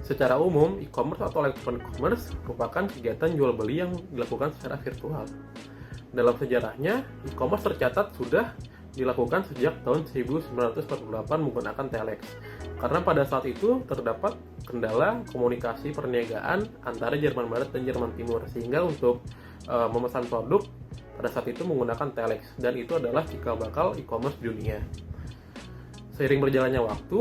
Secara umum, e-commerce atau electronic commerce merupakan kegiatan jual beli yang dilakukan secara virtual. Dalam sejarahnya, e-commerce tercatat sudah dilakukan sejak tahun 1948 menggunakan telex. Karena pada saat itu terdapat kendala komunikasi perniagaan antara Jerman Barat dan Jerman Timur, sehingga untuk memesan produk pada saat itu menggunakan telex, dan itu adalah cikal bakal e-commerce dunia. Seiring berjalannya waktu,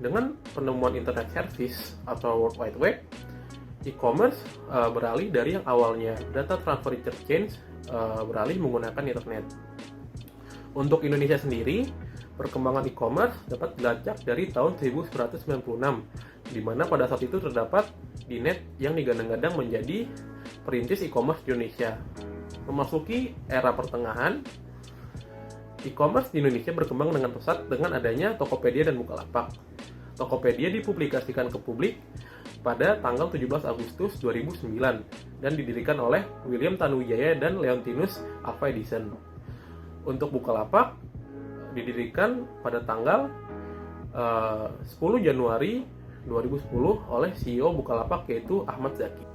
dengan penemuan internet service atau World Wide Web, e-commerce beralih dari yang awalnya data transfer interchange beralih menggunakan internet. Untuk Indonesia sendiri, perkembangan e-commerce dapat dilacak dari tahun 1996, di mana pada saat itu terdapat Dnet yang digadang-gadang menjadi perintis e-commerce di Indonesia. Memasuki era pertengahan, e-commerce di Indonesia berkembang dengan pesat dengan adanya Tokopedia dan Bukalapak. Tokopedia dipublikasikan ke publik pada tanggal 17 Agustus 2009 dan didirikan oleh William Tanuwijaya dan Leontinus Alva Edison. Untuk Bukalapak didirikan pada tanggal 10 Januari 2010 oleh CEO Bukalapak, yaitu Ahmad Zaki.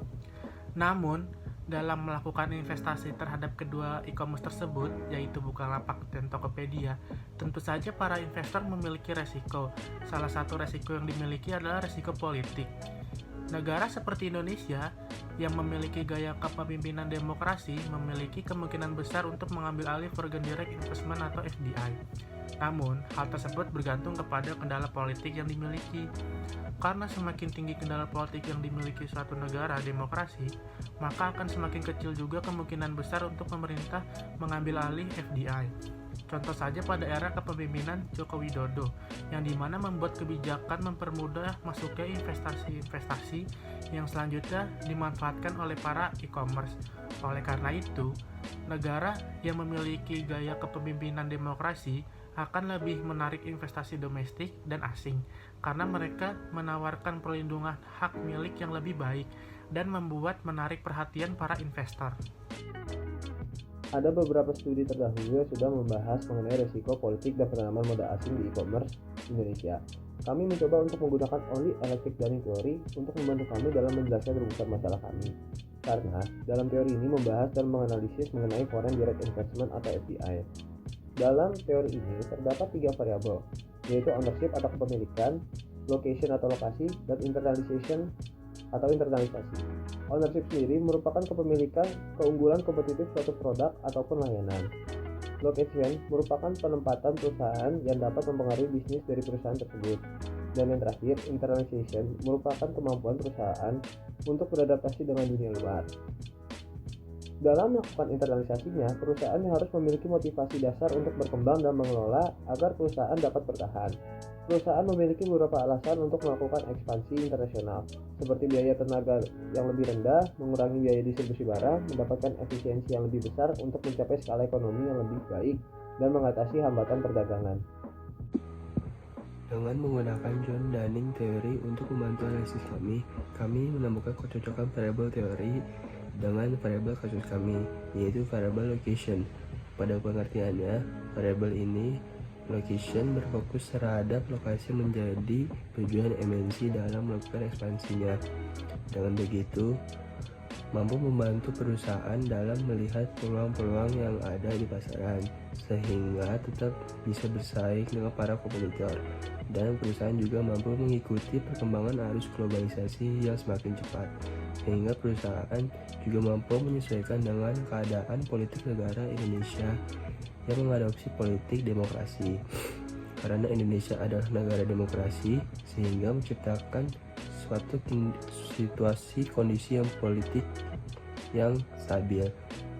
Namun, dalam melakukan investasi terhadap kedua e-commerce tersebut, yaitu Bukalapak dan Tokopedia, tentu saja para investor memiliki resiko. Salah satu resiko yang dimiliki adalah resiko politik. Negara seperti Indonesia yang memiliki gaya kepemimpinan demokrasi memiliki kemungkinan besar untuk mengambil alih foreign direct investment atau FDI. Namun, hal tersebut bergantung kepada kendala politik yang dimiliki. Karena semakin tinggi kendala politik yang dimiliki suatu negara demokrasi, maka akan semakin kecil juga kemungkinan besar untuk pemerintah mengambil alih FDI. Contoh saja pada era kepemimpinan Joko Widodo, yang dimana membuat kebijakan mempermudah masuknya investasi-investasi yang selanjutnya dimanfaatkan oleh para e-commerce. Oleh karena itu, negara yang memiliki gaya kepemimpinan demokrasi akan lebih menarik investasi domestik dan asing, karena mereka menawarkan perlindungan hak milik yang lebih baik dan membuat menarik perhatian para investor. Ada beberapa studi terdahulu yang sudah membahas mengenai risiko politik dan penanaman modal asing di e-commerce Indonesia. Kami mencoba untuk menggunakan only electric planning theory untuk membantu kami dalam menjelaskan rumusan masalah kami. Karena dalam teori ini membahas dan menganalisis mengenai foreign direct investment atau FDI. Dalam teori ini terdapat 3 variabel, yaitu ownership atau kepemilikan, location atau lokasi, dan internalization atau internalisasi. Ownership sendiri merupakan kepemilikan, keunggulan kompetitif suatu produk ataupun layanan. Location merupakan penempatan perusahaan yang dapat mempengaruhi bisnis dari perusahaan tersebut. Dan yang terakhir, internalization merupakan kemampuan perusahaan untuk beradaptasi dengan dunia luar. Dalam melakukan internalisasinya, perusahaan yang harus memiliki motivasi dasar untuk berkembang dan mengelola agar perusahaan dapat bertahan. Perusahaan memiliki beberapa alasan untuk melakukan ekspansi internasional, seperti biaya tenaga yang lebih rendah, mengurangi biaya distribusi barang, mendapatkan efisiensi yang lebih besar untuk mencapai skala ekonomi yang lebih baik, dan mengatasi hambatan perdagangan. Dengan menggunakan John Dunning teori untuk membantu analisis kami menemukan kecocokan variabel teori dengan variabel kasus kami, yaitu variabel location. Pada pengertiannya, variabel ini location berfokus terhadap lokasi menjadi tujuan MNC dalam melakukan ekspansinya. Dengan begitu, mampu membantu perusahaan dalam melihat peluang-peluang yang ada di pasaran, sehingga tetap bisa bersaing dengan para kompetitor. Dan perusahaan juga mampu mengikuti perkembangan arus globalisasi yang semakin cepat, sehingga perusahaan juga mampu menyesuaikan dengan keadaan politik negara Indonesia yang mengadopsi politik demokrasi. Karena Indonesia adalah negara demokrasi, sehingga menciptakan suatu situasi kondisi yang politik yang stabil.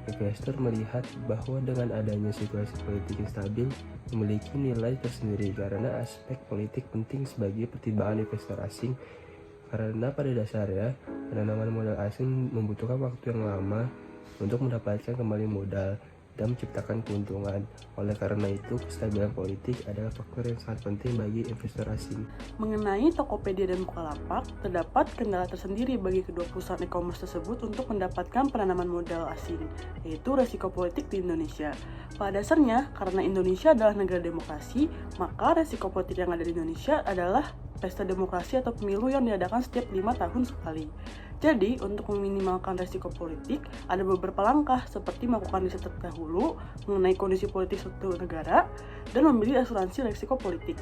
Investor melihat bahwa dengan adanya situasi politik yang stabil memiliki nilai tersendiri karena aspek politik penting sebagai pertimbangan investor asing, karena pada dasarnya penanaman modal asing membutuhkan waktu yang lama untuk mendapatkan kembali modal dan menciptakan keuntungan. Oleh karena itu, kestabilan politik adalah faktor yang sangat penting bagi investor asing. Mengenai Tokopedia dan Bukalapak, terdapat kendala tersendiri bagi kedua perusahaan e-commerce tersebut untuk mendapatkan penanaman modal asing, yaitu resiko politik di Indonesia. Pada dasarnya, karena Indonesia adalah negara demokrasi, maka resiko politik yang ada di Indonesia adalah pesta demokrasi atau pemilu yang diadakan setiap 5 tahun sekali. Jadi, untuk meminimalkan resiko politik, ada beberapa langkah seperti melakukan riset terdahulu mengenai kondisi politik suatu negara dan membeli asuransi resiko politik.